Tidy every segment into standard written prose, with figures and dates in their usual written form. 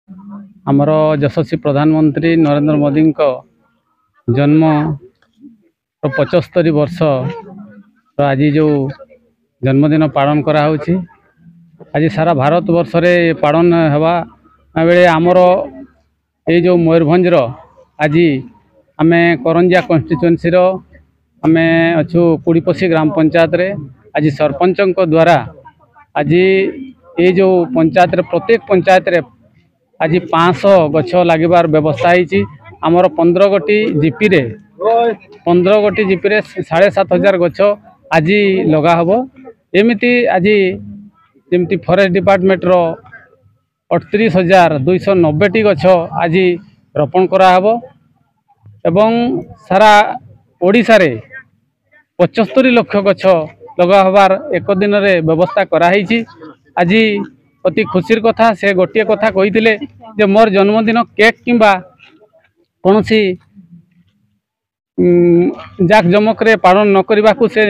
आमर यशस्वी प्रधानमंत्री नरेंद्र मोदी को जन्म 75 वर्ष आज जो जन्मदिन पालन कराऊँगी आज सारा भारत वर्ष रे पालन हवा बेले आमर ये जो मयूरभंजर आज आम करंजिया कन्स्टिट्युएंसी आम अच्छु कुड़ीपसी ग्राम पंचायत रे आज सरपंच द्वारा आज ये जो पंचायत रे प्रत्येक पंचायत रे आज 500 गछ लगिबार व्यवस्था है। आमर 15 गोटी जीपी रे 15 गोटी जीपी रे 7500 गछ आज लगा हबो। एमिति आज जमती फॉरेस्ट डिपार्टमेंट रो 38,290 गछ आज रोपण करा हबो एवं सारा ओडिशा रे 75 लाख गछ लगा हबार एक दिन रे व्यवस्था कराई। आज अति खुशीर कथा से गोटे कथा कही जे मोर जन्मदिन केक किंबा कौन सी जाक जमक रे पालन न करने को से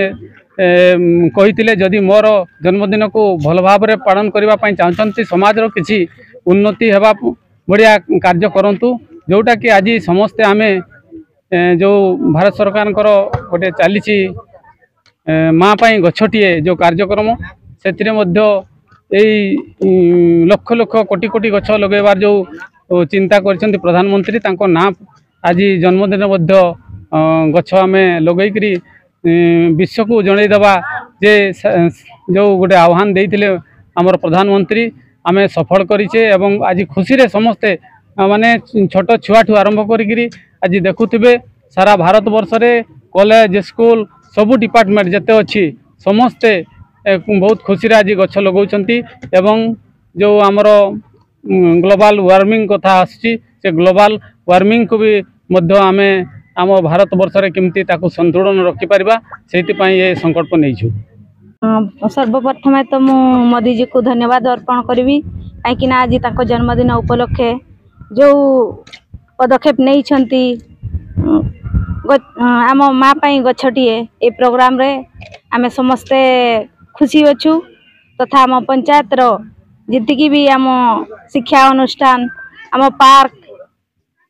कही जदि मोर जन्मदिन को भल भाव में पालन करने चाहते समाज रो किसी उन्नति हेबा बढ़िया कार्य करंतु जोटा कि आज समस्ते आमे जो भारत सरकार गोटे चली माँ पाई गछटिए जो कार्यक्रम से लक्ष लक्ष कोटी कोटी गछ लगेबार जो चिंता कर प्रधानमंत्री तांको ना आज जन्मदिन गछ आम लगेकरी विश्व को जन देवा जे जो गोटे आह्वान देते आमर प्रधानमंत्री आम सफल करिचे एवं आज खुशी रे समस्ते माने छोट छुआठू आरंभ करी आज देखुथिबे सारा भारत वर्ष रे कॉलेज स्कूल सबू डिपार्टमेंट जते अच्छी समस्ते बहुत खुशी रे आज गछ लगाउछंती एवं जो आमर ग्लोबल वार्मिंग कथा आसी से ग्लोबल वार्मिंग को भी मध्य आमे आम भारत वर्ष रे केमती ताकू संतुलन रखि परिबा सेति पई ये संकल्प नैछु। सर्वप्रथम तो मु मोदी जी को धन्यवाद अर्पण करी कहीं आज ताको जन्मदिन उपलक्षे जो पदक्षेप नहीं आम माँ पाई गछटिए ए प्रोग्राम रे आमे समस्ते खुशी अच्छु तथा आम पंचायत रो जितकी भी आम शिक्षा अनुष्ठान आम पार्क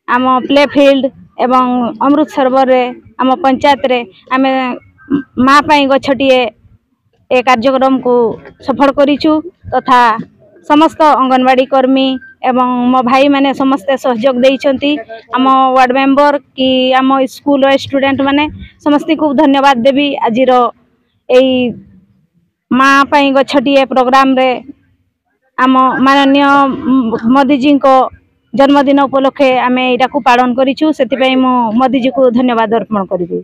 आम प्ले फील्ड एवं अमृत सरोवर रे आम पंचायत रे आमे माँ पाई गछटिए ए कार्यक्रम को सफल करिछु तथा समस्त अंगनवाड़ी कर्मी एवं मो भाई माने समस्ते सहयोग देइछंती आम वार्ड मेंबर कि आम स्कूल स्टूडेंट माने समस्त को धन्यवाद देवी आज एई माँ पाई गछटिए प्रोग्राम रे आम माननीय मोदी जी को जन्मदिन उपलक्षे आम एटा को पालन करिछु सेति पई मो मोदी जी को धन्यवाद अर्पण करिबी।